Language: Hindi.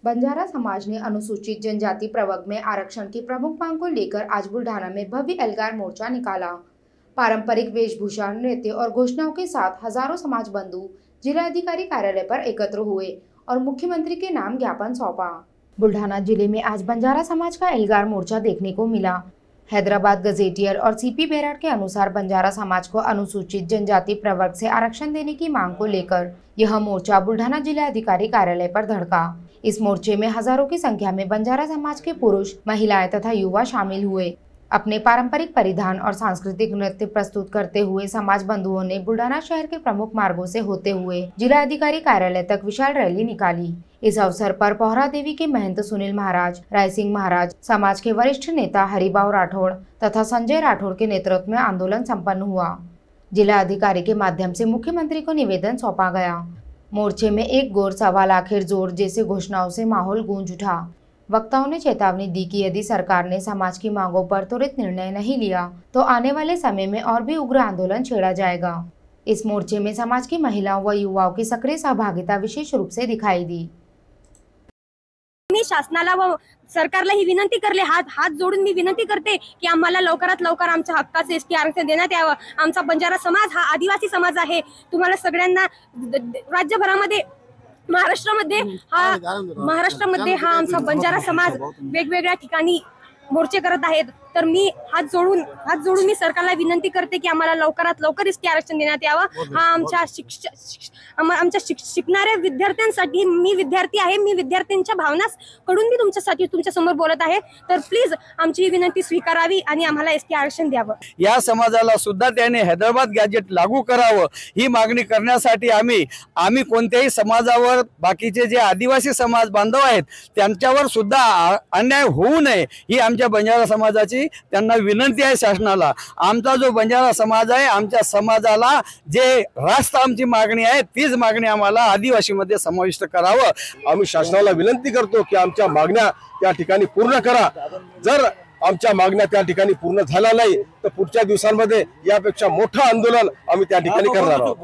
बंजारा समाज ने अनुसूचित जनजाति प्रवर्ग में आरक्षण की प्रमुख मांग को लेकर आज बुल्ढाना में भव्य एल्गार मोर्चा निकाला। पारंपरिक वेशभूषा, नृत्य और घोषणाओं के साथ हजारों समाज बंधु जिलाधिकारी कार्यालय पर एकत्र हुए और मुख्यमंत्री के नाम ज्ञापन सौंपा। बुल्ढाना जिले में आज बंजारा समाज का एल्गार मोर्चा देखने को मिला। हैदराबाद गजेटियर और सीपी बेराट के अनुसार बंजारा समाज को अनुसूचित जनजाति प्रवर्ग से आरक्षण देने की मांग को लेकर यह मोर्चा बुल्ढाना जिलाधिकारी कार्यालय पर धड़का। इस मोर्चे में हजारों की संख्या में बंजारा समाज के पुरुष, महिलाएं तथा युवा शामिल हुए। अपने पारंपरिक परिधान और सांस्कृतिक नृत्य प्रस्तुत करते हुए समाज बंधुओं ने बुल्ढाना शहर के प्रमुख मार्गों से होते हुए जिलाधिकारी कार्यालय तक विशाल रैली निकाली। इस अवसर पर पोहरा देवी के महंत सुनील महाराज, राय सिंह महाराज, समाज के वरिष्ठ नेता हरिभाऊ राठौड़ तथा संजय राठौड़ के नेतृत्व में आंदोलन संपन्न हुआ। जिला अधिकारी के माध्यम से मुख्यमंत्री को निवेदन सौंपा गया। मोर्चे में एक गोर सवा लाखेर जोर जैसे घोषणाओं से माहौल गूंज उठा। वक्ताओं ने चेतावनी दी कि यदि सरकार ने समाज की मांगों पर त्वरित निर्णय नहीं लिया तो आने वाले समय में और भी उग्र आंदोलन छेड़ा जाएगा। इस मोर्चे में समाज की महिलाओं व युवाओं की सक्रिय सहभागिता विशेष रूप से दिखाई दी। मी शासनाला व सरकारला ही विनंती करले, हात जोडून मी विनंती करते की आम्हाला लवकरात लवकर आमच्या हक्काचे एसटी आरक्षण देण्यात यावं। आमचा बंजारा समाज हा आदिवासी समाज आहे। तुम्हाला सगळ्यांना राज्यभरामध्ये महाराष्ट्रामध्ये हा आमचा बंजारा समाज वेगवेगळ्या ठिकाणी मोर्चे करत आहेत। तर मी हात जोडून मी सरकारला विनंती करते की आम्हाला लवकरात लवकर एसटी आरक्षण देण्यात यावं। हा आमच्या शिकणाऱ्या विद्यार्थ्यांसाठी, मी विद्यार्थी आहे, मी विद्यार्थ्यांच्या भावनांकडून मी तुमच्या समोर बोलत आहे। तर प्लीज आमची ही विनंती स्वीकारावी आणि आम्हाला एसटी आरक्षण द्यावं। या समाजाला सुद्धा त्याने हैदराबाद गॅजेट लागू करावं ही मागणी करण्यासाठी आम्ही कोणत्याही समाजावर, बाकीचे जे आदिवासी समाज बांधव आहेत त्यांच्यावर सुद्धा अन्याय होऊ नये ही आमच्या बंजारा समाजाची त्यांना विनंती आहे शासनाला। आमचा जो बंजारा समाज आहे, आमच्या समाजाला जे रास्त आमची मागणी आहे तीच मागणी आम्हाला आदिवासीमध्ये समाविष्ट करावं। आम्ही शासनाला विनंती करतो की आमच्या मागण्या त्या ठिकाणी पूर्ण करा। जर आमच्या मागण्या त्या ठिकाणी पूर्ण झाल्या नाही तर पुढच्या दिवसांमध्ये यापेक्षा मोठं आंदोलन आम्ही त्या ठिकाणी करणार आहोत।